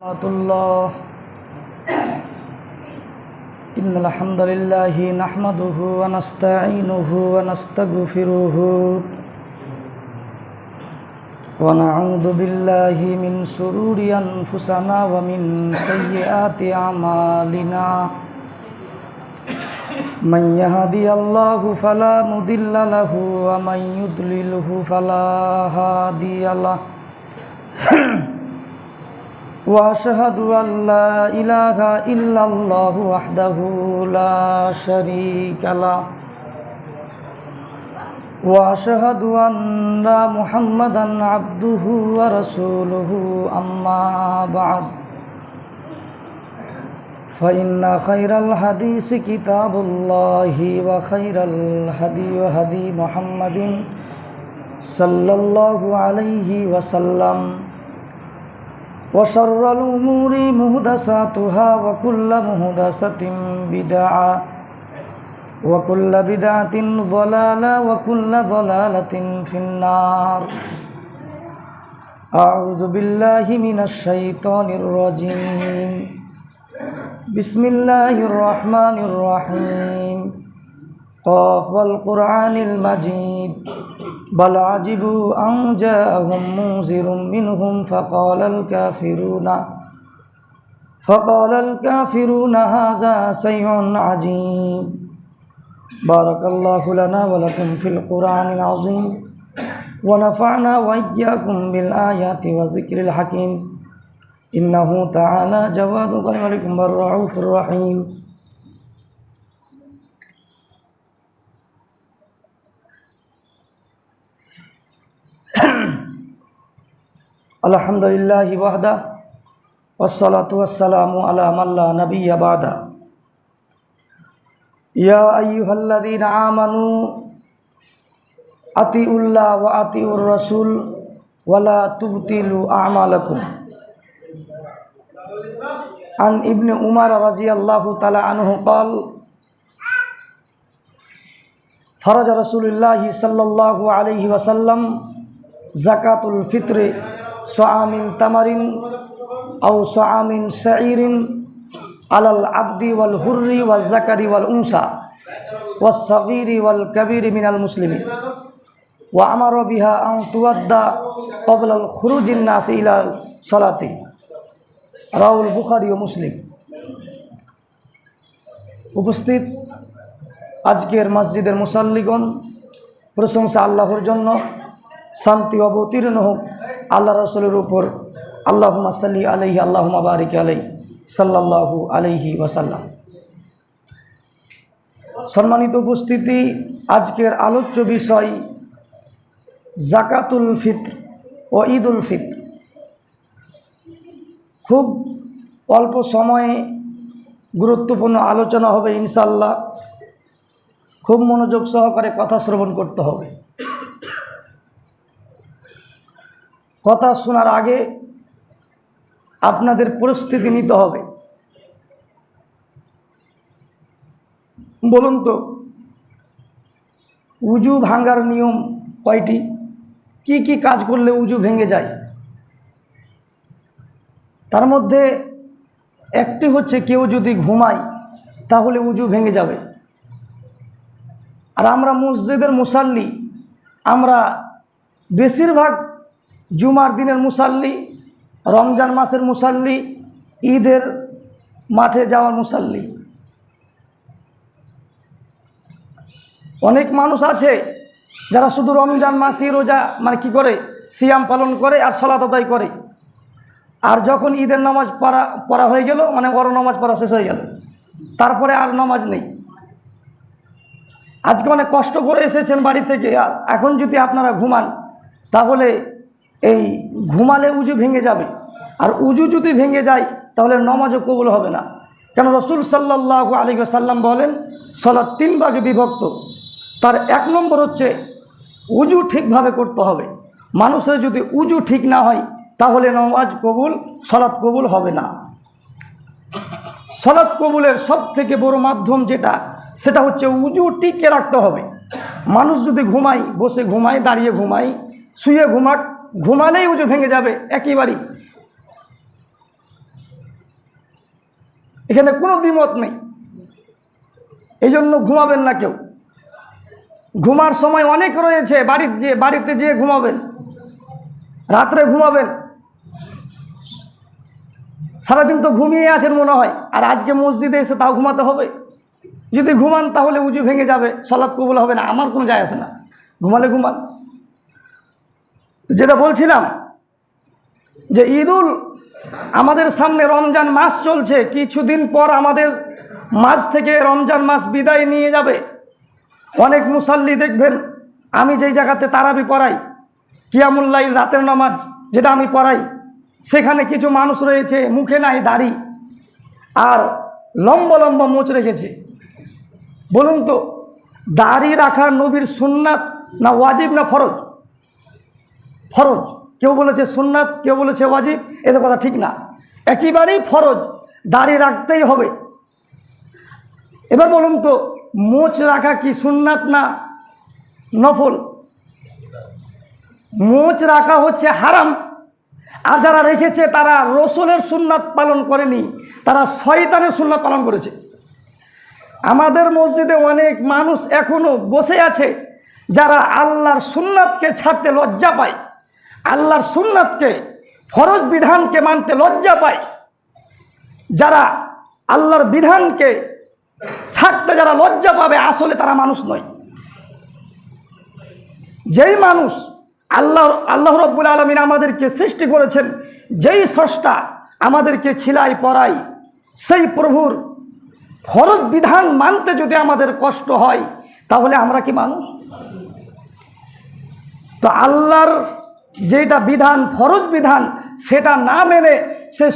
الله إن الحمد لله نحمده ونستعينه ونستغفره ونعوذ بالله من شرور أنفسنا ومن سيئات أعمالنا من يهدي الله فلا مضل له ومن يضلله فلا هادي له وأشهد أن لا إله إلا الله وحده لا شريك له وأشهد أن محمدا عبده ورسوله أما بعد فإن خير الحديث كتاب الله وخير الهدي هدي محمد صلى الله عليه وسلم وشر الأمور محدثاتها وكل محدثة بدعة وكل بدعة ضلالة وكل ضلالة في النار أعوذ بالله من الشيطان الرجيم بسم الله الرحمن الرحيم قاف والقرآن المجيد بل عجبوا أن جاءهم منذر منهم فقال الكافرون هذا شيء عجيب بارك الله لنا ولكم في القرآن العظيم ونفعنا وإياكم بالآيات والذكر الحكيم إنه تعالى جواد كريم عليكم والرؤوف الرحيم আলহামদুলিল্লাহ ওয়াহদা ওয়াসসালাতু ওয়াসসালামু আলা মান লা নাবিয়্যা বা'দা ইয়া আইয়ুহাল্লাযীনা আমানু আতিউল্লাহ ওয়া আতিউর রাসূল ওয়া লা তুবতিলু আ'মালাকুম আন ইবনে উমর রাদিয়াল্লাহু তাআলা আনহু قال فرج رسول الله صلى الله عليه وسلم زكاة الفطر صاع من تمر أو صاع من شعير على العبد والحر والذكر والأنثى والصغير والكبير من المسلمين وأمر بها أن تؤدى قبل الخروج الناس إلى الصلاة رواه البخاري ومسلم উপস্থিত আজকের মসজিদের মুসাল্লিগণ, প্রশংসা আল্লাহর জন্য, শান্তি অবতীর্ণ হোক আল্লাহ রাসূলের উপর। আল্লাহুম্মা সাল্লি আলাইহি আল্লাহুম্মা বারিক আলাইহি সাল্লাল্লাহু আলাইহি ওয়াসাল্লাম। সম্মানিত উপস্থিতি, আজকের আলোচ্য বিষয় যাকাতুল ফিতর ও ঈদুল ফিতর। খুব অল্প সময়ে গুরুত্বপূর্ণ আলোচনা হবে ইনশাআল্লাহ। খুব মনোযোগ সহকারে কথা শ্রবণ করতে হবে। কথা শোনার আগে আপনাদের পরিস্থিতি নিতে হবে। বলুন তো, উজু ভাঙার নিয়ম কয়টি? কি কি কাজ করলে উজু ভেঙে যায়? তার মধ্যে একটি হচ্ছে, কেউ যদি ঘুমায় তাহলে উজু ভেঙে যাবে। আর আমরা মসজিদের মুসাল্লি, আমরা বেশিরভাগ জুমার দিনের মুসাল্লি, রমজান মাসের মুসাল্লি, ঈদের মাঠে যাওয়ার মুসাল্লি। অনেক মানুষ আছে যারা শুধু রমজান মাসে রোজা কি করে, সিয়াম পালন করে আর সালাত আদায় করে। আর যখন ঈদের নামাজ পড়া হয়ে গেল, ওর নামাজ পড়া শেষ হয়ে গেল, তারপরে আর নামাজ নেই। আজকে অনেক কষ্ট করে এসেছেন বাড়ি থেকে, আর এখন যদি আপনারা ঘুমান তাহলে এই ঘুমালে উজু ভেঙে যাবে। আর উজু যদি ভেঙে যায় তাহলে নামাজও কবুল হবে না। কেন রাসূল সাল্লাল্লাহু আলাইহি ওয়াসাল্লাম বলেন, সালাত 3 ভাগে বিভক্ত। তার 1 নম্বর হচ্ছে উজু ঠিকভাবে করতে হবে। মানুষের যদি উজু ঠিক না হয় তাহলে নামাজ কবুল, সালাত কবুল হবে না। সালাত কবুলের সবথেকে বড় মাধ্যম যেটা, সেটা হচ্ছে উজু টিকে রাখতে হবে। মানুষ যদি ঘুমায়, বসে ঘুমায়, দাঁড়িয়ে ঘুমায়, শুয়ে ঘুমাক, ঘুমালেই উজু ভেঙে যাবে একেবারেই। এখানে কোনো দ্বিমত নেই। এই জন্য ঘুমাবেন না কেউ। ঘুমার সময় অনেক রয়েছে, বাড়িতে যেয়ে ঘুমাবেন, রাত্রে ঘুমাবেন। সারাদিন তো ঘুমিয়ে আছেন মনে হয়, আর আজকে মসজিদে এসে তাও ঘুমাতে হবে। যদি ঘুমান তাহলে উজু ভেঙে যাবে, সালাত কবুল হবে না, আমার কোনো যায় আসে না, ঘুমালে ঘুমান। যেটা বলছিলাম যে আমাদের সামনে রমজান মাস চলছে, কিছুদিন পর আমাদের মাঝ থেকে রমজান মাস বিদায় নিয়ে যাবে। অনেক মুসাল্লি দেখবেন, আমি যেই জায়গাতে তারাবি পড়াই, কিয়ামুল লাইল রাতের নামাজ যেটা আমি পড়াই, সেখানে কিছু মানুষ রয়েছে মুখে নাই দাড়ি আর লম্বা লম্বা মোচ রেখেছে। বলুন তো, দাড়ি রাখা নবীর সুন্নাত না ওয়াজিব না ফরজ? ফরজ। কেউ বলেছে সুন্নাত, কেউ বলেছে ওয়াজিব, এদের কথা ঠিক না, একেবারেই ফরজ, দাড়ি রাখতেই হবে। এবার বলুন তো, মোচ রাখা কি সুন্নাত না নফল? মোচ রাখা হচ্ছে হারাম, আর যারা রেখেছে তারা রসুলের সুন্নাত পালন করেনি, তারা শয়তানের সুন্নাত পালন করেছে। আমাদের মসজিদে অনেক মানুষ এখনো বসে আছে যারা আল্লাহর সুন্নাতকে ছাড়তে লজ্জা পায়, আল্লাহর সুন্নাতকে ফরজ বিধানকে মানতে লজ্জা পায়। যারা আল্লাহর বিধানকে ছাড়তে যারা লজ্জা পাবে, আসলে তারা মানুষ নয়। যেই মানুষ আল্লাহ রব্বুল আলামিন আমাদেরকে সৃষ্টি করেছেন, যেই স্রষ্টা আমাদেরকে খিলাই পড়াই, সেই প্রভুর ফরজ বিধান মানতে যদি আমাদের কষ্ট হয়, তাহলে আমরা কি মানুষ? তো আল্লাহর যেটা বিধান, ফরজ বিধান, সেটা না মেনে সে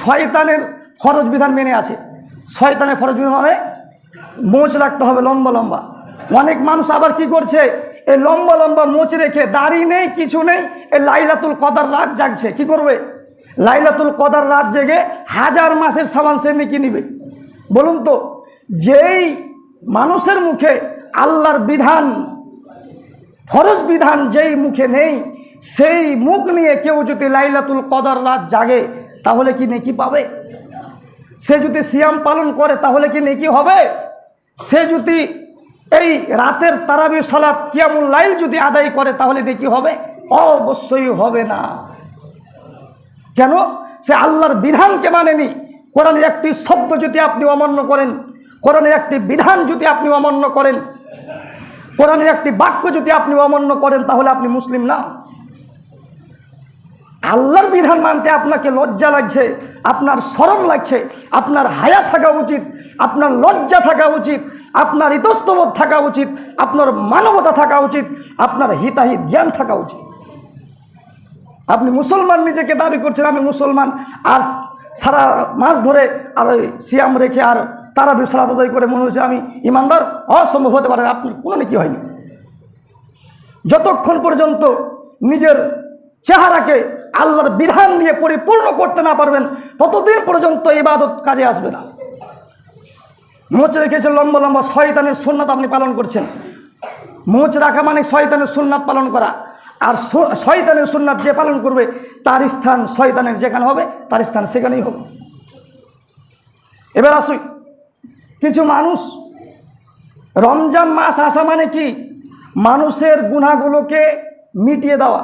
শয়তানের ফরজ বিধান মেনে আছে। শয়তানের ফরজ বিধান মানে মোচ রাখতে হবে লম্বা লম্বা। অনেক মানুষ আবার কি করছে, এই লম্বা লম্বা মোচ রেখে, দাড়ি নেই কিছু নেই, এই লাইলাতুল কদর রাত জাগছে। কি করবে? লাইলাতুল কদর রাত জেগে 1000 মাসের সামান সে নাকি নিবে। বলুন তো, যেই মানুষের মুখে আল্লাহর বিধান, ফরজ বিধান যেই মুখে নেই, সেই মুখ নিয়ে কেউ যদি লাইলাতুল কদর রাত জাগে, তাহলে কি নেকি পাবে? সে যদি সিয়াম পালন করে, তাহলে কি নেকি হবে? সে যদি এই রাতের তারাবি সালাত কিয়ামুল লাইল যদি আদায় করে, তাহলে নেকি হবে? অবশ্যই হবে না। কেন? সে আল্লাহর বিধানকে মানেনি। কোরআনের একটি শব্দ যদি আপনি অমান্য করেন, কোরআনের একটি বিধান যদি আপনি অমান্য করেন, কোরআনের একটি বাক্য যদি আপনি অমান্য করেন, তাহলে আপনি মুসলিম না। আল্লাহর বিধান মানতে আপনাকে লজ্জা লাগছে, আপনার শরম লাগছে, আপনার হায়া থাকা উচিত, আপনার লজ্জা থাকা উচিত, আপনার ইতস্তবোধ থাকা উচিত, আপনার মানবতা থাকা উচিত, আপনার হিতাহিত জ্ঞান থাকা উচিত। আপনি মুসলমান নিজেকে দাবি করছেন, আমি মুসলমান, আর সারা মাস ধরে আর সিয়াম রেখে আর তারাবি সালাত আদায় করে মনে হচ্ছে আমি ইমানদার। অসম্ভব হতে পারে, আপনার কোনো নাকি হয়নি। যতক্ষণ পর্যন্ত নিজের চেহারাকে আল্লাহর বিধান দিয়ে পরিপূর্ণ করতে না পারবেন, ততদিন পর্যন্ত ইবাদত কাজে আসবে না। মোচ রেখেছে লম্বা লম্বা, শয়তানের সুন্নাত আপনি পালন করছেন। মোচ রাখা মানে শয়তানের সুন্নাত পালন করা, আর শয়তানের সুন্নাত যে পালন করবে, তার স্থান শয়তানের যেখানে হবে, তার স্থান সেখানেই হবে। এবার আসুই, কিছু মানুষ, রমজান মাস আসা মানে কি? মানুষের গুনাহগুলোকে মিটিয়ে দেওয়া।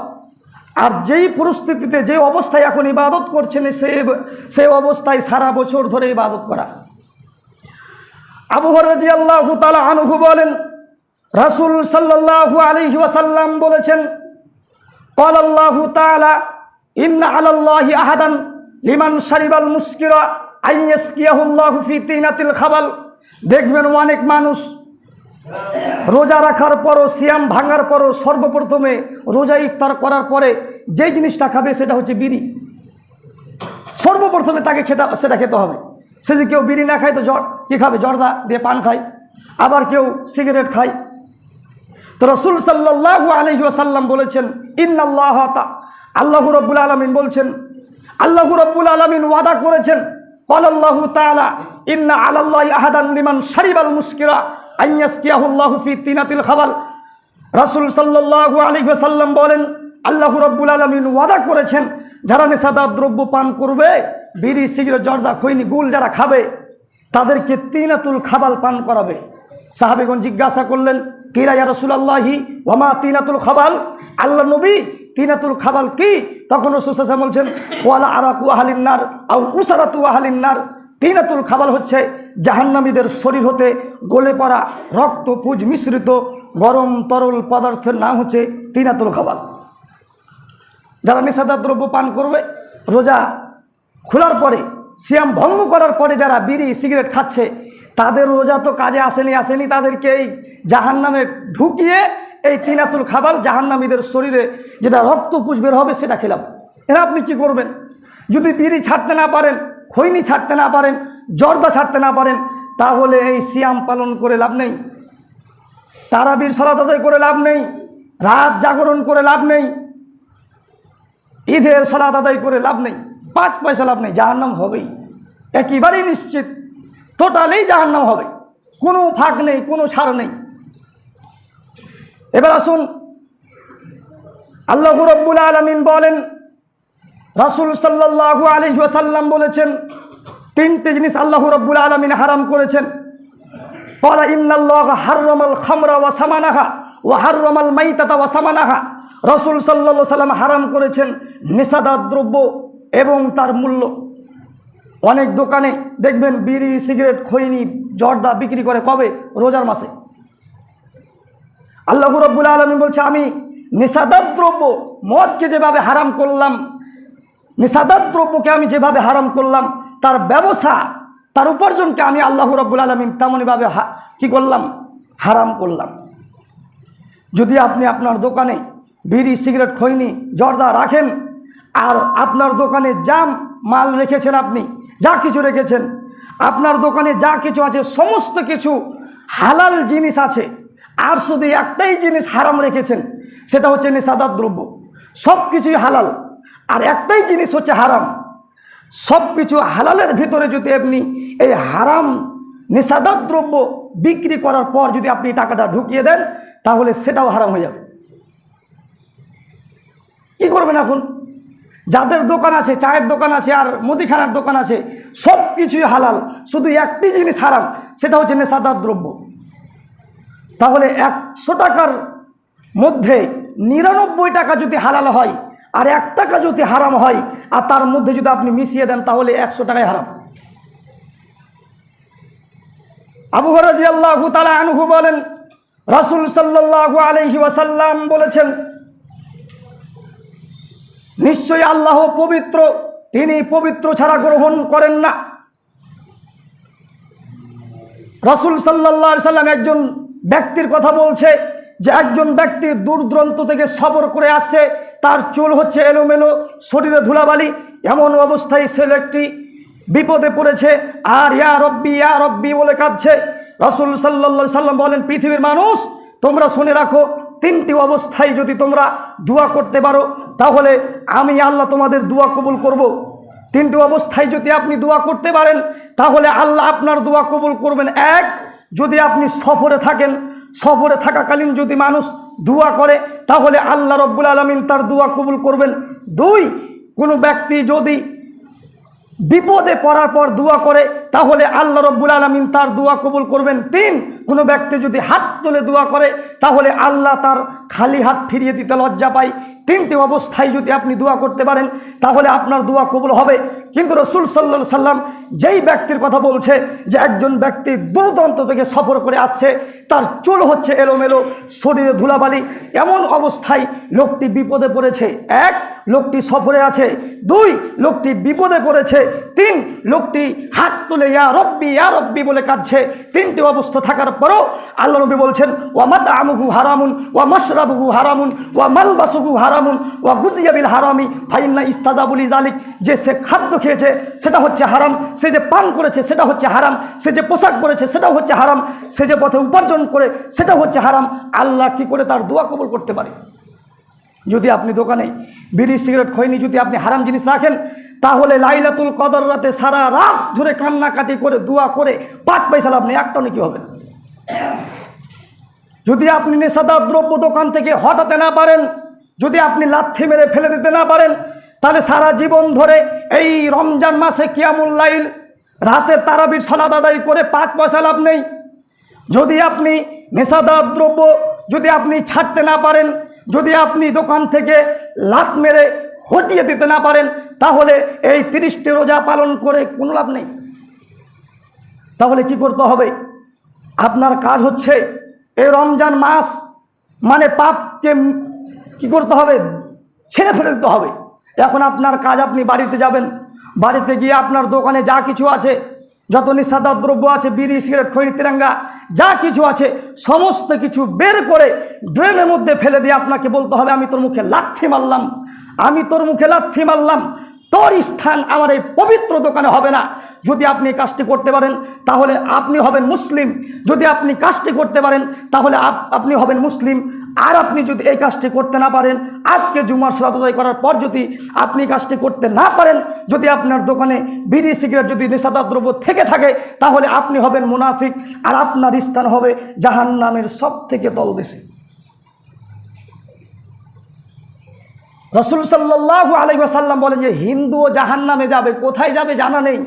আর যেই পরিস্থিতিতে, যে অবস্থায় এখন ইবাদত করছেন, সেই অবস্থায় সারা বছর ধরে ইবাদত করা। আবু হুরায়রা রাদিয়াল্লাহু তাআলা আনহু বলেন, রাসূল সাল্লাল্লাহু আলাইহি ওয়াসাল্লাম বলেছেন, ক্বালা আল্লাহু তাআলা ইন্না আলাল্লাহি আহাদান লিমান শারিবাল মুসকিরা আইয়াসকিয়াহুল্লাহু ফি তিনাতিল খাবাল। দেখবেন অনেক মানুষ রোজা রাখার পরও, সিয়াম ভাঙার পরও, সর্বপ্রথমে রোজা ইফতার করার পরে যেই জিনিসটা খাবে সেটা হচ্ছে বিড়ি। সর্বপ্রথমে তাকে সেটা খেতে হবে। সে যে কেউ বিড়ি না খায় তো কী খাবে? জর্দা দিয়ে পান খায়, আবার কেউ সিগারেট খায়। তো রাসূল সাল্লাল্লাহু আলাইহি ওয়াসাল্লাম বলেছেন, ইন্নাল্লাহ, আল্লাহু রাব্বুল আলামিন বলছেন, আল্লাহু রাব্বুল আলামিন ওয়াদা করেছেন, ক্বালাল্লাহু তাআলা ইন্না আলাল্লাহি আহাদান লিমান শারিবাল মুসকিরা আইয়াসকিয়াহুল্লাহু ফি তিনাতিল খাবাল। রাসূল সাল্লাল্লাহু আলাইহি ওয়াসাল্লাম বলেন, আল্লাহু রাব্বুল আলামিন ওয়াদা করেছেন, যারা নেশাদার দ্রব্য পান করবে, বিড়ি সিগারেট জর্দা খৈনি গুল যারা খাবে তাদেরকে তিনাতুল খাবাল পান করাবে। সাহাবেগণ জিজ্ঞাসা করলেন, কিরা ইয়া রাসূলুল্লাহি ওয়া মা তিনাতুল খাবাল, আল্লাহ নবী তিনাতুল খাবাল কি? তখন রাসূল সাল্লাল্লাহু আলাইহি ওয়াসাল্লাম বলছেন, ওয়ালা আরাকু আহলিন নার আও উসারাতু আহলিন নার। তিনাতুল খাবাল হচ্ছে জাহান্নামীদের শরীর হতে গলে পড়া রক্ত পুজ মিশ্রিত গরম তরল পদার্থের নাম হচ্ছে তিনাতুল খাবাল। যারা নেশাদার দ্রব্য পান করবে, রোজা খোলার পরে সিয়াম ভঙ্গ করার পরে যারা বিড়ি সিগারেট খাচ্ছে, তাদের রোজা তো কাজে আসেনি, তাদেরকে এই জাহান্নামে ঢুকিয়ে এই তিনাতুল খাবাল জাহান্নামীদের শরীরে যেটা রক্তপুষ বের হবে সেটা খেলাম। এরা আপনি কি করবেন? যদি বিড়ি ছাড়তে না পারেন, খৈনি ছাড়তে না পারেন, জর্দা ছাড়তে না পারেন, তাহলে এই সিয়াম পালন করে লাভ নেই, তারাবির সালাত আদায় করে লাভ নেই, রাত জাগরণ করে লাভ নেই, ঈদের সালাত আদায় করে লাভ নেই, 5 পয়সা লাভ নেই, জাহান্নাম হবেই, একেবারেই নিশ্চিত, টোটালেই জাহান্নাম হবে, কোনো ফাঁক নেই, কোনো ছাড় নেই। এবার আসুন, আল্লাহ রাব্বুল আলামিন বলেন, রাসূল সাল্লাল্লাহু আলাইহি ওয়াসাল্লাম বলেছেন, 3টে জিনিস আল্লাহ রাব্বুল আলামিন হারাম করেছেন। ক্বালা ইন্নাল্লাহা হাররামাল খামরা ওয়া সামানাহা ওয়া হাররামাল মাইতাতা ওয়া সামানাহা। রাসূল সাল্লাল্লাহু আলাইহি ওয়াসাল্লাম হারাম করেছেন নেশাদার দ্রব্য এবং তার মূল্য। অনেক দোকানে দেখবেন বিড়ি সিগারেট খৈনি জর্দা বিক্রি করে, কবে? রোজার মাসে। আল্লাহ রাব্বুল আলামিন বলছে, আমি নেশাদার দ্রব্য মদকে যেভাবে হারাম করলাম, নেশাদার দ্রব্যকে আমি যেভাবে হারাম করলাম, তার ব্যবসা, তার উপার্জনকে আমি আল্লাহ রাব্বুল আলামিন তেমনইভাবে কি করলাম? হারাম করলাম। যদি আপনি আপনার দোকানে বিড়ি সিগারেট খৈনি জর্দা রাখেন, আর আপনার দোকানে যা মাল রেখেছেন, আপনি যা কিছু রেখেছেন, আপনার দোকানে যা কিছু আছে সমস্ত কিছু হালাল জিনিস আছে, আর শুধু একটাই জিনিস হারাম রেখেছেন, সেটা হচ্ছে নেশাদার দ্রব্য। সব কিছুই হালাল, আর একটাই জিনিস হচ্ছে হারাম। সব কিছু হালালের ভিতরে যদি আপনি এই হারাম নেশাদার দ্রব্য বিক্রি করার পর যদি আপনি টাকাটা ঢুকিয়ে দেন, তাহলে সেটাও হারাম হয়ে যাবে। কি করবেন এখন? যাদের দোকান আছে, চায়ের দোকান আছে আর মুদিখানার দোকান আছে, সব কিছুই হালাল, শুধু একটি জিনিস হারাম, সেটা হচ্ছে নেশাদার দ্রব্য। তাহলে 100 টাকার মধ্যে 99 টাকা যদি হালাল হয়, আর 1 টাকা যদি হারাম হয়, আর তার মধ্যে যদি আপনি মিশিয়ে দেন, তাহলে 100 টাকায় হারাম। আবু হুরায়রা রাদিয়াল্লাহু তাআলা আনহু বলেন, রাসূল সাল্লাল্লাহু আলাইহি ওয়াসাল্লাম বলেছেন, নিশ্চয়ই আল্লাহ পবিত্র, তিনি পবিত্র ছাড়া গ্রহণ করেন না। রাসূল সাল্লাল্লাহু আলাইহি ওয়াসাল্লাম একজন ব্যক্তির কথা বলছে, যে একজন ব্যক্তি দূর দূরান্ত থেকে সফর করে আসছে, তার চুল হচ্ছে এলোমেলো, শরীরে ধুলাবালি, এমন অবস্থায় সে একটি বিপদে পড়েছে, আর ইয়া রব্বি বলে কাঁদছে। রাসূল সাল্লাল্লাহু আলাইহি ওয়াসাল্লাম বলেন, পৃথিবীর মানুষ, তোমরা শুনে রাখো, 3টি অবস্থায় যদি তোমরা দোয়া করতে পারো, তাহলে আমি আল্লাহ তোমাদের দোয়া কবুল করব। 3টি অবস্থায় যদি আপনি দোয়া করতে পারেন, তাহলে আল্লাহ আপনার দোয়া কবুল করবেন। 1, যদি আপনি সফরে থাকেন, সফরে থাকাকালীন যদি মানুষ দোয়া করে, তাহলে আল্লাহ রব্বুল আলামিন তার দোয়া কবুল করবেন। 2, কোনো ব্যক্তি যদি বিপদে পড়ার পর দোয়া করে, তাহলে আল্লাহ রব্বুল আলামিন তার দোয়া কবুল করবেন। 3, কোনো ব্যক্তি যদি হাত তুলে দোয়া করে, তাহলে আল্লাহ তার খালি হাত ফিরিয়ে দিতে লজ্জা পায়। 3টি অবস্থায় যদি আপনি দোয়া করতে পারেন, তাহলে আপনার দোয়া কবুল হবে। কিন্তু রাসূল সাল্লাল্লাহু আলাইহি সাল্লাম যেই ব্যক্তির কথা বলছে, যে একজন ব্যক্তি দূর দূরান্ত থেকে সফর করে আসছে, তার চুল হচ্ছে এলোমেলো, শরীরে ধুলাবালি, এমন অবস্থায় লোকটি বিপদে পড়েছে। 1, লোকটি সফরে আছে। 2, লোকটি বিপদে পড়েছে। 3, লোকটি হাত তুলে ইয়া রব্বি বলে কাঁদছে। 3টি অবস্থা থাকার পরও আল্লাহ নবী বলছেন, ওয়া মাতআমুহু হারামুন ওয়া মাশরাবুহু হারামুন ওয়া মালবাসুহু হারামুন ওয়া গুযিয়া বিল হারামি ফাইন্না ইস্তাযাবু লিযালিক। যে সে খাদ্য খেয়েছে সেটা হচ্ছে হারাম, সে যে পান করেছে সেটা হচ্ছে হারাম, সে যে পোশাক পরেছে সেটাও হচ্ছে হারাম, সে যে পথে উপার্জন করে সেটা হচ্ছে হারাম। আল্লাহ কি করে তার দোয়া কবুল করতে পারে? যদি আপনি দোকানে বিড়ি সিগারেট খৈনি যদি আপনি হারাম জিনিস রাখেন, তাহলে লাইলাতুল কদর রাতে সারা রাত ধরে কান্নাকাটি করে দোয়া করে 5 পয়সা লাভ নেই, একটা নাকি হবে। যদি আপনি নেশাদার দ্রব্য দোকান থেকে হটাতে না পারেন, যদি আপনি লাথি মেরে ফেলে দিতে না পারেন, তাহলে সারা জীবন ধরে এই রমজান মাসে কিয়ামুল লাইল রাতের তারাবির সালাত আদায় করে 5 পয়সা লাভ নেই। যদি আপনি নেশাদার দ্রব্য যদি আপনি ছাড়তে না পারেন, যদি আপনি দোকান থেকে লাত মেরে হটিয়ে দিতে না পারেন, তাহলে এই 30টি রোজা পালন করে কোনো লাভ নেই। তাহলে কি করতে হবে? আপনার কাজ হচ্ছে এই রমজান মাস মানে পাপকে কি করতে হবে? ছেড়ে ফেলে দিতে হবে। এখন আপনার কাজ, আপনি বাড়িতে যাবেন, বাড়িতে গিয়ে আপনার দোকানে যা কিছু আছে, যত নিশাদার দ্রব্য আছে, বিড়ি, সিগারেট, খৈনি, তিরঙ্গা যা কিছু আছে, সমস্ত কিছু বের করে ড্রেনের মধ্যে ফেলে দিয়ে আপনাকে বলতে হবে, আমি তোর মুখে লাথি মারলাম, আমি তোর মুখে লাথি মারলাম, তোর স্থান আমার এই পবিত্র দোকানে হবে না। যদি আপনি কাজটি করতে পারেন তাহলে আপনি হবেন মুসলিম। যদি আপনি কাজটি করতে পারেন তাহলে আপনি হবেন মুসলিম। আর আপনি যদি এই কাজটি করতে না পারেন, আজকে জুমার সালাত আদায় করার পর যদি আপনি কাজটি করতে না পারেন, যদি আপনার দোকানে বিড়ি, সিগারেট, যদি নেশাদার দ্রব্য থেকে থাকে, তাহলে আপনি হবেন মুনাফিক, আর আপনার স্থান হবে জাহান্নামের সবথেকে তলদেশে। রাসূল সাল্লাল্লাহু আলাইহি ওয়াসাল্লাম বলেন যে হিন্দুও জাহান্নামে যাবে, কোথায় যাবে জানা নেই।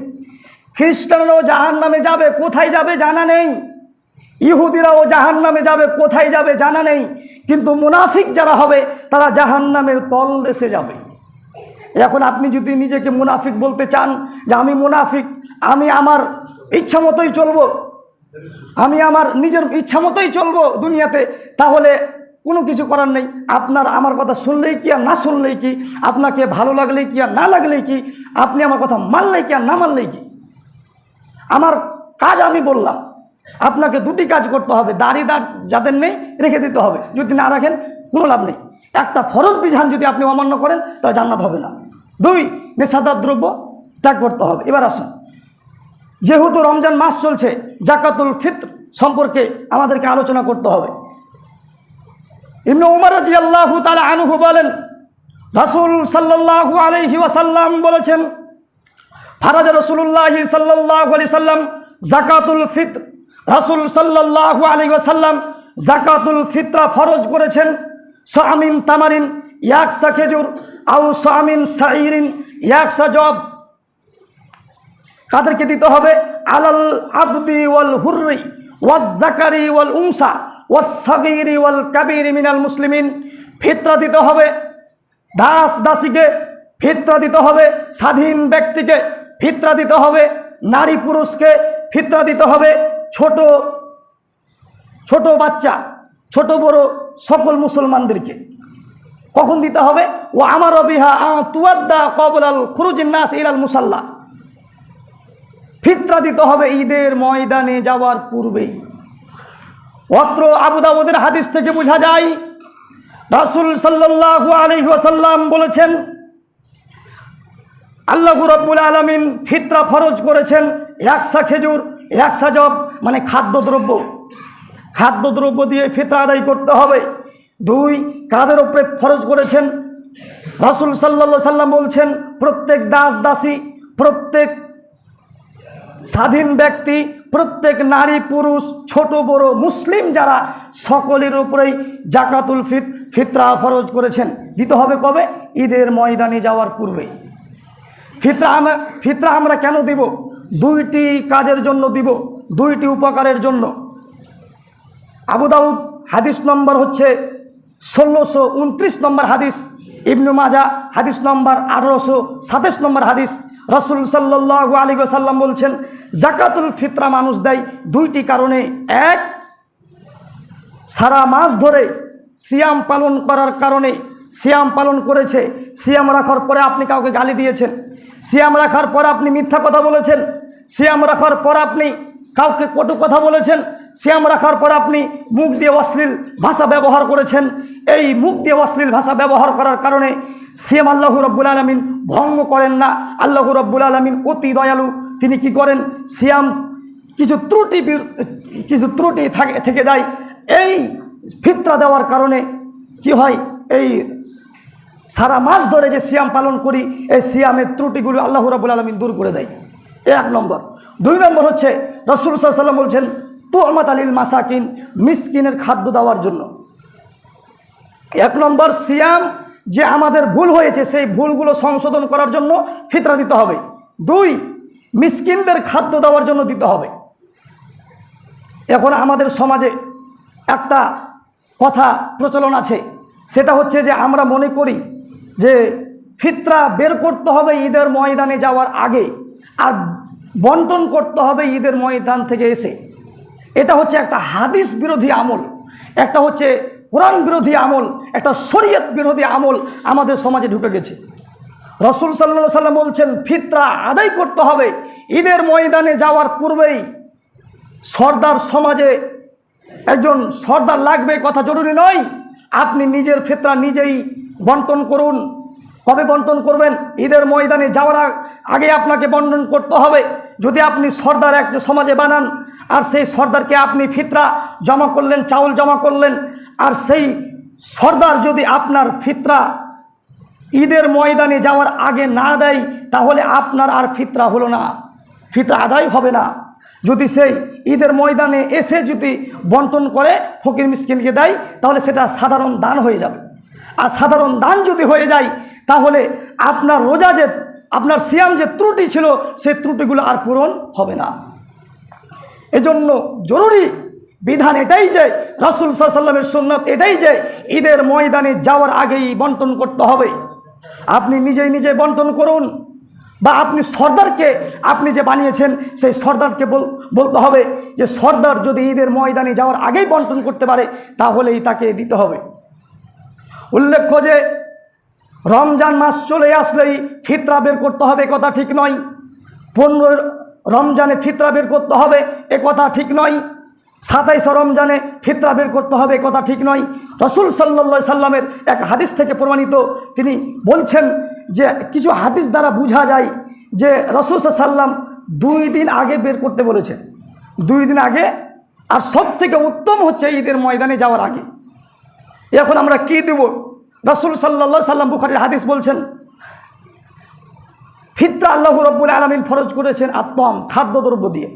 খ্রিস্টানরাও জাহান্নামে যাবে, কোথায় যাবে জানা নেই। ইহুদিরাও জাহান্নামে যাবে, কোথায় যাবে জানা নেই। কিন্তু মুনাফিক যারা হবে তারা জাহান্নামের তলদেশে যাবে। এখন আপনি যদি নিজেকে মুনাফিক বলতে চান যে আমি মুনাফিক, আমি আমার ইচ্ছা মতোই চলবো, আমি আমার নিজের ইচ্ছা মতোই চলবো দুনিয়াতে, তাহলে কোনো কিছু করার নেই। আপনার আমার কথা শুনলেই কি আর না শুনলেই কি, আপনাকে ভালো লাগলেই কি আর না লাগলেই কি, আপনি আমার কথা মানলেই কি আর না মানলেই কি। আমার কাজ আমি বললাম, আপনাকে 2টি কাজ করতে হবে। দাড়ি যাদের নেই রেখে দিতে হবে, যদি না রাখেন কোনো লাভ নেই। একটা ফরজ বিধান যদি আপনি অমান্য করেন তাহলে জান্নাত হবে না। 2, নেশাদার দ্রব্য ত্যাগ করতে হবে। এবার আসুন, যেহেতু রমজান মাস চলছে, জাকাতুল ফিত্র সম্পর্কে আমাদেরকে আলোচনা করতে হবে। ইবনে উমর রাদিয়াল্লাহু তাআলা আনহু বলেন, রাসূল সাল্লাল্লাহু আলাইহি ওয়াসাল্লাম বলেছেন, ফারাজা রাসূলুল্লাহ সাল্লাল্লাহু আলাইহি সাল্লাম যাকাতুল ফিত্র। রাসূল সাল্লাল্লাহু আলাইহি ওয়াসাল্লাম যাকাতুল ফিত্রা ফরজ করেছেন। সামিন তামারিন, 100 খেজুর, আও সামিন সাইরিন, 100 জব। কাদেরকে দিতে হবে? আলাল আবদি ওয়াল হুররি ওয়াল যাকারি ওয়াল উনসা ওয়াস সাগীরি ওয়াল কাবীরি মিনাল মুসলিমিন। ফিতরা দিতে হবে দাস দাসীকে, ফিতরা দিতে হবে স্বাধীন ব্যক্তিকে, ফিতরা দিতে হবে নারী পুরুষকে, ফিতরা দিতে হবে ছোট ছোট বাচ্চা, ছোট বড় সকল মুসলমানদেরকে। কখন দিতে হবে? ও আমার বিহা তুয়াদ্দা ক্বাবলাল খুরুজিন নাস ইলাল মুসাল্লা। ফিতরা দিতে হবে ঈদের ময়দানে যাওয়ার পূর্বেই। অত্র আবু দাউদের হাদিস থেকে বোঝা যায়, রাসূল সাল্লাল্লাহু আলাইহি ওয়াসাল্লাম বলেছেন, আল্লাহু রাব্বুল আলামিন ফিতরা ফরজ করেছেন 100 খেজুর, 100 জব, মানে খাদ্যদ্রব্য। খাদ্যদ্রব্য দিয়ে ফিতরা আদায় করতে হবে। 2, কাদের উপরে ফরজ করেছেন? রাসূল সাল্লাল্লাহু আলাইহি ওয়াসাল্লাম বলছেন, প্রত্যেক দাস দাসী, প্রত্যেক স্বাধীন ব্যক্তি, প্রত্যেক নারী পুরুষ, ছোট বড় মুসলিম যারা, সকলের উপরেই জাকাতুল ফিতরা ফরজ করেছেন। দিতে হবে কবে? ঈদের ময়দানে যাওয়ার পূর্বে। ফিতরা আমরা কেন দিব? 2টি কাজের জন্য দিব, 2টি উপকারের জন্য। আবু দাউদ হাদিস নম্বর হচ্ছে 1629 নম্বর হাদিস, ইবনে মাজাহ হাদিস নম্বর 1827 নম্বর হাদিস। রাসূল সাল্লাল্লাহু আলাইহি ওয়াসাল্লাম বলছেন, জাকাতুল ফিতরা মানুষ দেয় 2টি কারণে। 1, সারা মাস ধরে সিয়াম পালন করার কারণে, সিয়াম পালন করেছে, সিয়াম রাখার পরে আপনি কাউকে গালি দিয়েছেন, সিয়াম রাখার পর আপনি মিথ্যা কথা বলেছেন, সিয়াম রাখার পর আপনি কাউকে কটু কথা বলেছেন, সিয়াম রাখার পর আপনি মুখ দিয়ে অশ্লীল ভাষা ব্যবহার করেছেন। এই মুখ দিয়ে অশ্লীল ভাষা ব্যবহার করার কারণে সিয়াম আল্লাহু রাব্বুল আলামিন ভঙ্গ করেন না। আল্লাহু রাব্বুল আলামিন অতি দয়ালু, তিনি কি করেন? সিয়াম কিছু ত্রুটি থেকে যায়। এই ফিতরা দেওয়ার কারণে কি হয়? এই সারা মাস ধরে যে সিয়াম পালন করি, এই সিয়ামের ত্রুটিগুলো আল্লাহু রাব্বুল আলামিন দূর করে দেয়। 1 নম্বর। 2 নম্বর হচ্ছে, রাসূল সাল্লাল্লাহু আলাইহি ওয়াসাল্লাম বলছেন, তু'মাত আলিল মাসাকিন, মিসকিনের খাদ্য দেওয়ার জন্য। 1 নম্বর, সিয়াম যে আমাদের ভুল হয়েছে সেই ভুলগুলো সংশোধন করার জন্য ফিতরা দিতে হবে। 2, মিসকিনদের খাদ্য দেওয়ার জন্য দিতে হবে। এখন আমাদের সমাজে একটা কথা প্রচলন আছে, সেটা হচ্ছে যে আমরা মনে করি যে ফিতরা বের করতে হবে ঈদের ময়দানে যাওয়ার আগে, আর বন্টন করতে হবে ঈদের ময়দান থেকে এসে। এটা হচ্ছে একটা হাদিস বিরোধী আমল, একটা হচ্ছে কোরআন বিরোধী আমল, একটা শরীয়ত বিরোধী আমল আমাদের সমাজে ঢুকে গেছে। রাসূল সাল্লাল্লাহু আলাইহি সাল্লাম বলছেন ফিতরা আদায় করতে হবে ঈদের ময়দানে যাওয়ার পূর্বেই। সর্দার সমাজে একজন সর্দার লাগবে কথা জরুরি নয়, আপনি নিজের ফিতরা নিজেই বন্টন করুন। কবে বন্টন করবেন? ঈদের ময়দানে যাওয়ার আগে আপনাকে বন্টন করতে হবে। যদি আপনি সর্দার এক সমাজে বানান, আর সেই সর্দারকে আপনি ফিতরা জমা করলেন, চাউল জমা করলেন, আর সেই সর্দার যদি আপনার ফিতরা ঈদের ময়দানে যাওয়ার আগে না দেয়, তাহলে আপনার আর ফিতরা হলো না, ফিতরা আদায় হবে না। যদি সেই ঈদের ময়দানে এসে যদি বন্টন করে ফকির মিসকিনকে দেয়, তাহলে সেটা সাধারণ দান হয়ে যাবে। আর সাধারণ দান যদি হয়ে যায়, তাহলে আপনার রোজা যে আপনার সিয়াম যে ত্রুটি ছিল, সেই ত্রুটিগুলো আর পূরণ হবে না। এজন্য জরুরি বিধান এটাই যে রাসূল সাল্লাল্লাহু আলাইহি ওয়াসাল্লামের সুন্নাত এটাই যে ঈদের ময়দানে যাওয়ার আগেই বন্টন করতে হবে। আপনি নিজেই নিজে বন্টন করুন, বা আপনি সর্দারকে আপনি যে বানিয়েছেন সেই সর্দারকে বলতে হবে যে সর্দার যদি ঈদের ময়দানে যাওয়ার আগেই বন্টন করতে পারে, তাহলেই তাকে দিতে হবে। উল্লেখ্য যে রমজান মাস চলে আসলেই ফিতরা বের করতে হবে কথা ঠিক নয়। 15 রমজানে ফিতরা বের করতে হবে এ কথা ঠিক নয়। 27 রমজানে ফিতরা বের করতে হবে কথা ঠিক নয়। রাসূল সাল্লাল্লাহু আলাইহি সাল্লামের এক হাদিস থেকে প্রমাণিত, তিনি বলছেন যে কিছু হাদিস দ্বারা বোঝা যায় যে রাসূল সাল্লাল্লাহু আলাইহি সাল্লাম 2 দিন আগে বের করতে বলেছেন, 2 দিন আগে। আর সব থেকে উত্তম হচ্ছে ঈদের ময়দানে যাওয়ার আগে। এখন আমরা কি দেব? রাসূল সাল্লাল্লাহু আলাইহি সাল্লাম বুখারীর হাদিস বলছেন ফিতরা আল্লাহ রাব্বুল আলামিন ফরজ করেছেন আত্তাম, খাদ্যদ্রব্য দিয়ে।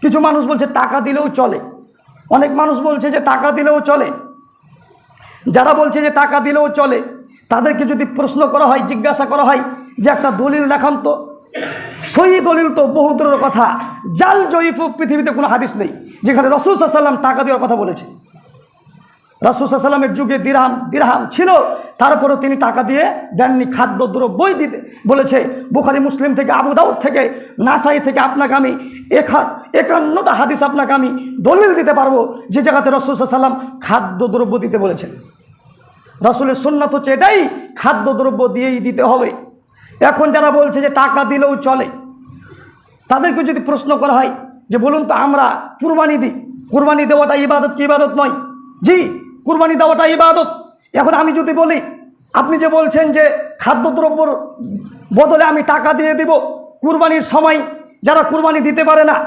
কিছু মানুষ বলছে টাকা দিলেও চলে, অনেক মানুষ বলছে যে টাকা দিলেও চলে। যারা বলছে যে টাকা দিলেও চলে, তাদেরকে যদি প্রশ্ন করা হয়, জিজ্ঞাসা করা হয় যে একটা দলিল দেখান তো, সহি দলিল তো বহু দূরের কথা, জাল জয়ীফ পৃথিবীতে কোনো হাদিস নেই যেখানে রাসূল সাল্লাল্লাহু আলাইহি সাল্লাম টাকা দেওয়ার কথা বলেছে। রাসূল সাল্লাল্লাহু আলাইহি সাল্লামের যুগে দিরহাম ছিল, তারপরেও তিনি টাকা দিয়ে দেননি, খাদ্যদ্রব্যই দিতে বলেছে। বুখারী মুসলিম থেকে, আবু দাউদ থেকে, নাসাই থেকে আপনাকে আমি 51টা হাদিস আপনাকে আমি দলিল দিতে পারবো যে জায়গাতে রাসূল সাল্লাল্লাহু আলাইহি সাল্লাম খাদ্যদ্রব্য দিতে বলেছেন। রাসূলের সুন্নাত হচ্ছে এটাই, খাদ্যদ্রব্য দিয়েই দিতে হবে। এখন যারা বলছে যে টাকা দিলেও চলে, তাদেরকে যদি প্রশ্ন করা হয় যে বলুন তো আমরা কুরবানি দিই, কুরবানি দেওয়াটা ইবাদত কি ইবাদত নয়? জি, কুরবানি দেওয়াটা ইবাদত। এখন আমি যদি বলি, আপনি যে বলছেন যে খাদ্যদ্রব্যর বদলে আমি টাকা দিয়ে দিব, কুরবানির সময় যারা কুরবানি দিতে পারে না,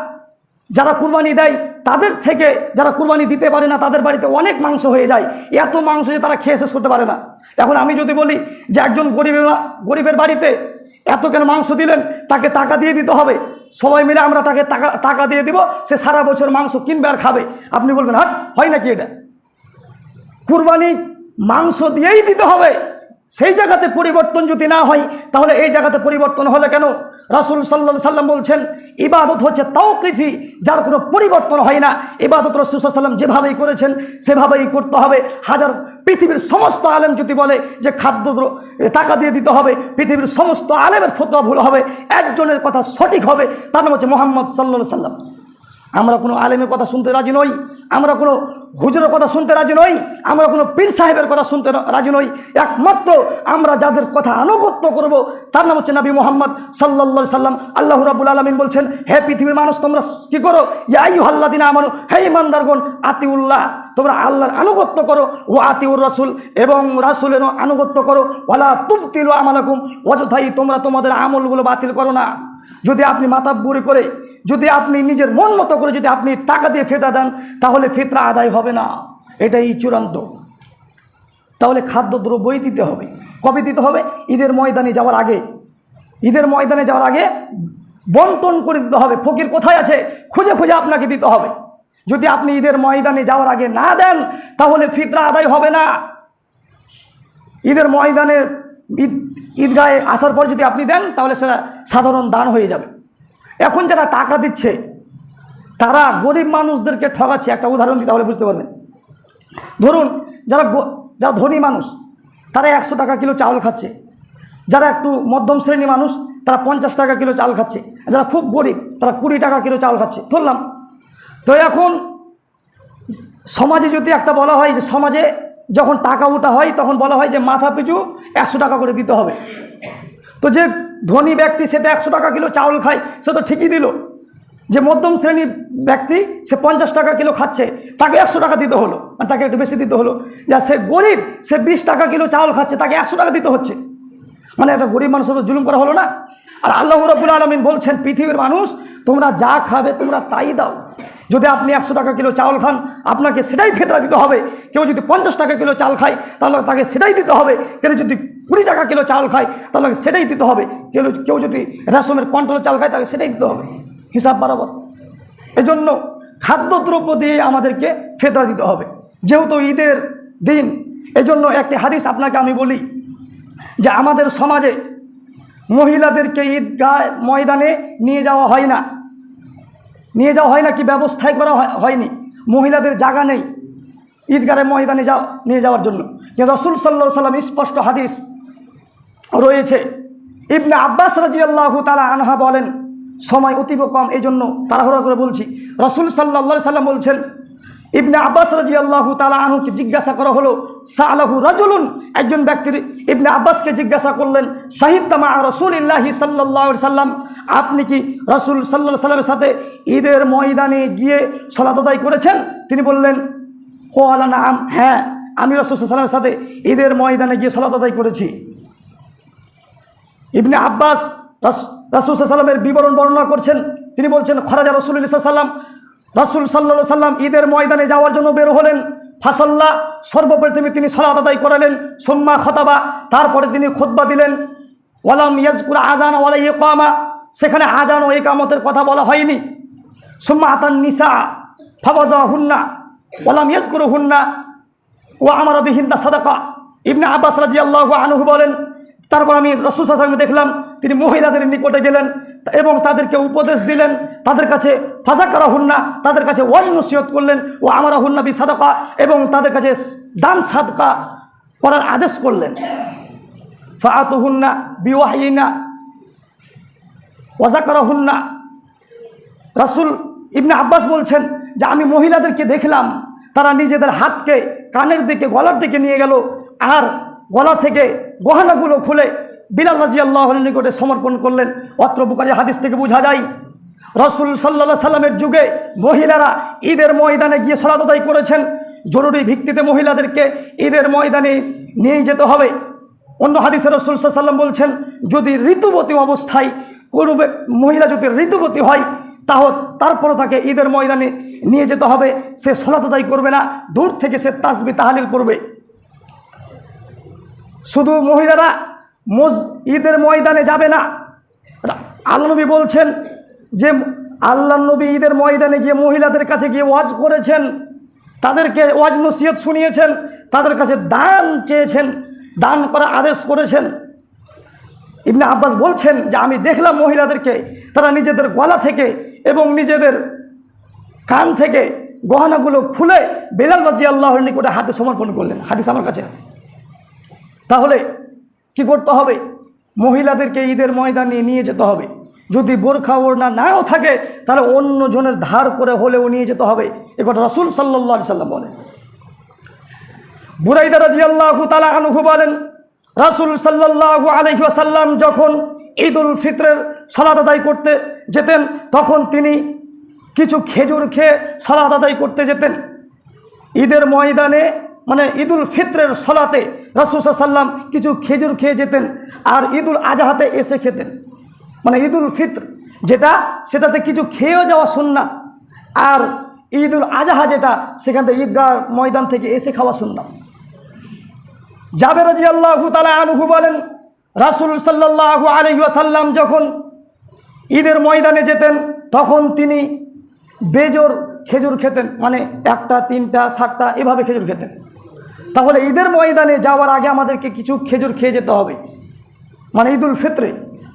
যারা কুরবানি দেয় তাদের থেকে যারা কুরবানি দিতে পারে না, তাদের বাড়িতে অনেক মাংস হয়ে যায়, এত মাংস যে তারা খেয়ে শেষ করতে পারে না। এখন আমি যদি বলি যে একজন গরিবের বাড়িতে এত কেন মাংস দিলেন, তাকে টাকা দিয়ে দিতে হবে, সবাই মিলে আমরা তাকে টাকা দিয়ে দিব, সে সারা বছর মাংস কিনবে আর খাবে, আপনি বলবেন হাট, হয় নাকি এটা? কুরবানি মাংস দিয়েই দিতে হবে। সেই জায়গাতে পরিবর্তন যদি না হয়, তাহলে এই জায়গাতে পরিবর্তন হলে কেন? রাসূল সাল্লাল্লাহু আলাইহি সাল্লাম বলছেন ইবাদত হচ্ছে তাওকিফি, যার কোনো পরিবর্তন হয় না। ইবাদত রাসূল সাল্লাল্লাহু আলাইহি সাল্লাম যেভাবেই করেছেন সেভাবেই করতে হবে। হাজার পৃথিবীর সমস্ত আলেম যদি বলে যে টাকা দিয়ে দিতে হবে, পৃথিবীর সমস্ত আলেমের ফতোয়া ভুল হবে, একজনের কথা সঠিক হবে, তার নাম হচ্ছে মুহাম্মদ সাল্লাল্লাহু আলাইহি সাল্লাম। আমরা কোনো আলেমের কথা শুনতে রাজি নই, আমরা কোনো হুজুরের কথা শুনতে রাজি নই, আমরা কোনো পীর সাহেবের কথা শুনতে রাজি নই। একমাত্র আমরা যাদের কথা আনুগত্য করব তার নাম হচ্ছে নবী মুহাম্মদ সাল্লাল্লাহু আলাইহি সাল্লাম। আল্লাহ রাব্বুল আলামিন বলছেন, হে পৃথিবীর মানুষ তোমরা কি করো? ইয়া আইয়ুহাল্লাযিনা আমানু, হে ঈমানদারগণ, আতিউল্লাহ, তোমরা আল্লাহর আনুগত্য করো, ও আতিউর রাসূল, এবং রাসূলেরও আনুগত্য করো, ওয়ালা তুবতিলু আমালাকুম, অযথাই তোমরা তোমাদের আমলগুলো বাতিল করো না। যদি আপনি মাতাব্বুরি করে, যদি আপনি নিজের মন মতো করে যদি আপনি টাকা দিয়ে ফিতরা দেন, তাহলে ফিতরা আদায় হবে না, এটাই চূড়ান্ত। তাহলে খাদ্যদ্রব্যই দিতে হবে। কবে দিতে হবে? ঈদের ময়দানে যাওয়ার আগে। ঈদের ময়দানে যাওয়ার আগে বন্টন করে দিতে হবে। ফকির কোথায় আছে খুঁজে খুঁজে আপনাকে দিতে হবে। যদি আপনি ঈদের ময়দানে যাওয়ার আগে না দেন, তাহলে ফিতরা আদায় হবে না। ঈদের ময়দানে ঈদগাহে আসার পর যদি আপনি দেন তাহলে সেটা সাধারণ দান হয়ে যাবে। এখন যারা টাকা দিচ্ছে তারা গরিব মানুষদেরকে ঠকাচ্ছে। একটা উদাহরণ দিই তাহলে বুঝতে পারবেন। ধরুন যারা ধনী মানুষ তারা 100 টাকা কিলো চাউল খাচ্ছে, যারা একটু মধ্যম শ্রেণী মানুষ তারা 50 টাকা কিলো চাল খাচ্ছে, যারা খুব গরিব তারা 20 টাকা কিলো চাল খাচ্ছে ধরলাম। তো এখন সমাজে যদি একটা বলা হয় যে সমাজে যখন টাকা উঠা হয় তখন বলা হয় যে মাথা পিছু 100 টাকা করে দিতে হবে। তো যে ধনী ব্যক্তি সেটা 100 টাকা কিলো চাউল খায় সে তো ঠিকই দিল, যে মধ্যম শ্রেণীর ব্যক্তি সে 50 টাকা কিলো খাচ্ছে তাকে 100 টাকা দিতে হলো, মানে তাকে একটু বেশি দিতে হলো। যা সে গরিব সে 20 টাকা কিলো চাউল খাচ্ছে তাকে 100 টাকা দিতে হচ্ছে, মানে একটা গরিব মানুষের উপর জুলুম করা হলো না। আর আল্লাহ রাব্বুল আলামিন বলছেন পৃথিবীর মানুষ তোমরা যা খাবে তোমরা তাই দাও। যদি আপনি 100 টাকা কিলো চাউল খান আপনাকে সেটাই ফেতরা দিতে হবে। কেউ যদি 50 টাকা কিলো চাল খায় তাহলে তাকে সেটাই দিতে হবে। কেউ যদি 20 টাকা কিলো চাল খায় তাহলে সেটাই দিতে হবে। কেউ যদি রেশমের কন্ট্রোল চাল খায় তাকে সেটাই দিতে হবে, হিসাব বরাবর। এজন্য খাদ্যদ্রব্য দিয়ে আমাদেরকে ফেতরা দিতে হবে যেহেতু ঈদের দিন। এজন্য একটি হাদিস আপনাকে আমি বলি যে আমাদের সমাজে মহিলাদেরকে ঈদগাহ ময়দানে নিয়ে যাওয়া হয় না। কি ব্যবস্থাই করা হয়নি, মহিলাদের জায়গা নেই ঈদগাহের ময়দানে নিয়ে যাওয়ার জন্য। কিন্তু রাসূল সাল্লাল্লাহু আলাইহি ওয়াসাল্লাম স্পষ্ট হাদিস রয়েছে। ইবনে আব্বাস রাদিয়াল্লাহু তাআলা আনহা বলেন, সময় অতীব কম এই জন্য তাড়াহুড়া করে বলছি। রাসূল সাল্লাল্লাহু আলাইহি ওয়াসাল্লাম বলছেন, ইবনে আব্বাস রাদিয়াল্লাহু তাআলা আনহুকে জিজ্ঞাসা করা হলো, সাআলাহু রাজুলুন, একজন ব্যক্তির ইবনে আব্বাসকে জিজ্ঞাসা করলেন, শাহিদতা মা রাসূলিল্লাহি সাল্লাল্লাহু আলাইহি ওয়াসাল্লাম, আপনি কি রাসূল সাল্লাল্লাহু আলাইহি ওয়াসাল্লামের সাথে ঈদের ময়দানে গিয়ে সালাত আদায় করেছেন? তিনি বললেন, ক্বালা নাআম, হ্যাঁ আমি রাসূল সাল্লাল্লাহু আলাইহি ওয়াসাল্লামের সাথে ঈদের ময়দানে গিয়ে সালাত আদায় করেছি। ইবনে আব্বাস রাসূল সাল্লাল্লাহু আলাইহি ওয়াসাল্লামের বিবরণ বর্ণনা করছেন। তিনি বলছেন, খরাজা রাসূলুল্লাহ সাল্লাল্লাহু আলাইহি ওয়াসাল্লাম, রাসূল সাল্লাল্লাহু আলাইহি ওয়াসাল্লাম ঈদের ময়দানে যাওয়ার জন্য বের হলেন। ফাসাল্লা, সর্বপ্রথমে তিনি সালাত আদায় করালেন। সুম্মা খাতাবা, তারপরে তিনি খুতবা দিলেন। ওয়ালাম ইয়াজকুর আযান ওয়ালা ইকামা, সেখানে আযান ও ইকামতের কথা বলা হয়নি। সুম্মা আতান নিসা ফাওয়াজাহুন্না ওয়ালাম ইয়াজকুরুহুন্না ওয়া আমারা বিহিন্না সাদাকা। ইবনে আব্বাস রাদিয়াল্লাহু আনহু বলেন, তারপর আমি রাসূল সাল্লাল্লাহু আলাইহি ওয়াসাল্লাম দেখলাম তিনি মহিলাদের নিকটে গেলেন এবং তাদেরকে উপদেশ দিলেন, তাদের কাছে ফাযাকারাহুন্না, তাদের কাছে ওয়াজ নসিহত করলেন, ও আমারাহুন্না বিসাদাকা, এবং তাদের কাছে দান সাদকা করার আদেশ করলেন। ফাআতুহুন্না বিওয়াহিনা ওয়াযাকারাহুন্না। রাসূল ইবনে আব্বাস বলছেন যে আমি মহিলাদেরকে দেখলাম তারা নিজেদের হাতকে কানের দিকে গলার দিকে নিয়ে গেল আর গলা থেকে গহনাগুলো খুলে বিলাল রাদিয়াল্লাহু আনহুর নিকটে সমর্পণ করলেন। অত্র বুখারী হাদিস থেকে বোঝা যায় রাসূল সাল্লাল্লাহু আলাইহি সাল্লামের যুগে মহিলারা ঈদের ময়দানে গিয়ে সালাত আদায় করেছেন। জরুরি ভিত্তিতে মহিলাদেরকে ঈদের ময়দানে নিয়ে যেতে হবে। অন্য হাদিসে রাসূল সাল্লাল্লাহু আলাইহি সাল্লাম বলছেন, যদি ঋতুবতী অবস্থায় কোনো মহিলা যদি ঋতুবতী হয় তারপরও তাকে ঈদের ময়দানে নিয়ে যেতে হবে। সে সালাত আদায় করবে না, দূর থেকে সে তাসবিহ তাহলিল করবে। শুধু মহিলারা ঈদের ময়দানে যাবে না। আল্লাহ নবী বলছেন যে আল্লাহ নবী ঈদের ময়দানে গিয়ে মহিলাদের কাছে গিয়ে ওয়াজ করেছেন, তাদেরকে ওয়াজ নসিহত শুনিয়েছেন, তাদের কাছে দান চেয়েছেন, দান করার আদেশ করেছেন। ইবনে আব্বাস বলছেন যে আমি দেখলাম মহিলাদেরকে তারা নিজেদের গলা থেকে এবং নিজেদের কান থেকে গহনাগুলো খুলে বেলাল রাদিয়াল্লাহু আনহুর নিকটে হাতে সমর্পণ করলেন। হাদিস আমার কাছে। তাহলে কি করতে হবে? মহিলাদেরকে ঈদের ময়দানে নিয়ে যেতে হবে। যদি বোরখা ওড়না নাও থাকে তাহলে অন্য জনের ধার করে হলেও নিয়ে যেতে হবে। এ কথা রাসূল সাল্লাল্লাহু আলাইহি সাল্লাম বলেন। বুরাইদা রাদিয়াল্লাহু তাআলা আনহু বলেন, রাসূল সাল্লাল্লাহু আলাইহি ওয়াসাল্লাম যখন ঈদুল ফিতরের সালাত আদায় করতে যেতেন তখন তিনি কিছু খেজুর খেয়ে সালাত আদায় করতে যেতেন। ঈদের ময়দানে মানে ঈদুল ফিতরের সালাতে রাসূল সাল্লাল্লাহু আলাইহি ওয়াসাল্লাম কিছু খেজুর খেয়ে যেতেন আর ঈদুল আজহাতে এসে খেতেন। মানে ঈদুল ফিতর যেটা সেটাতে কিছু খেয়েও যাওয়া সুন্নাত, আর ঈদুল আজহা যেটা সেখান থেকে ঈদগাহ ময়দান থেকে এসে খাওয়া সুন্নাত। জাবের রাদিয়াল্লাহু তাআলা আনহু বলেন, রাসূল সাল্লাল্লাহু আলাইহি ওয়াসাল্লাম যখন ঈদের ময়দানে যেতেন তখন তিনি বেজোর খেজুর খেতেন, মানে 1টা 3টা 7টা এভাবে খেজুর খেতেন। তাহলে ঈদের ময়দানে যাওয়ার আগে আমাদেরকে কিছু খেজুর খেয়ে যেতে হবে, মানে ঈদুল ফিত্রে,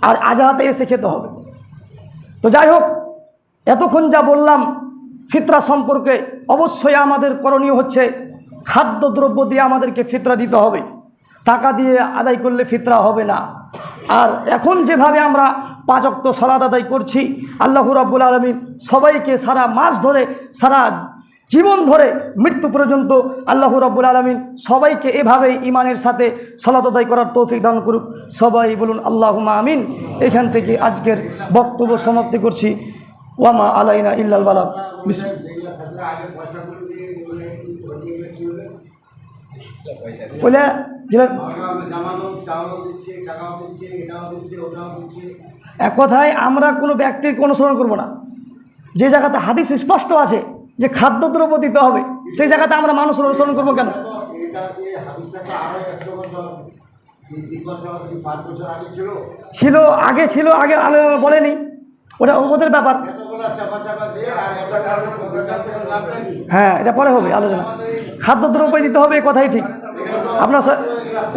আর আজহাতে এসে খেতে হবে। তো যাই হোক, এতক্ষণ যা বললাম ফিতরা সম্পর্কে, অবশ্যই আমাদের করণীয় হচ্ছে খাদ্যদ্রব্য দিয়ে আমাদেরকে ফিতরা দিতে হবে, টাকা দিয়ে আদায় করলে ফিতরা হবে না। আর এখন যেভাবে আমরা 5 ওয়াক্ত সালাত আদায় করছি, আল্লাহ রাব্বুল আলামিন সবাইকে সারা মাস ধরে, সারা জীবন ধরে, মৃত্যু পর্যন্ত আল্লাহ রাব্বুল আলামিন সবাইকে এভাবেই ঈমানের সাথে সালাত আদায় করার তৌফিক দান করুক। সবাই বলুন আল্লাহুম্মা আমিন। এখান থেকে আজকের বক্তব্য সমাপ্তি করছি। ওয়ামা আলাইনা ইল্লাল বালাগ। বলে এক কথায় আমরা কোনো ব্যক্তির অনুসরণ করব না। যে জায়গাতে হাদিস স্পষ্ট আছে যে খাদ্যদ্রব্য দিতে হবে, সেই জায়গাতে আমরা মানুষের অনুসরণ করবো কেন? ছিল, আগে ছিল, আগে বলেনি, ওটা ওদের ব্যাপার। হ্যাঁ, এটা পরে হবে আলোচনা। খাদ্যদ্রব্য দিতে হবে, এই কথাই ঠিক। আপনার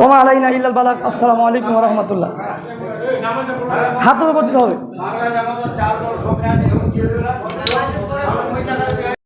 ওমা আলাইনা ইল্লাল বালাগ। আসসালামু আলাইকুম ওয়া রাহমাতুল্লাহ। খাদ্যদ্রব্য দিতে হবে।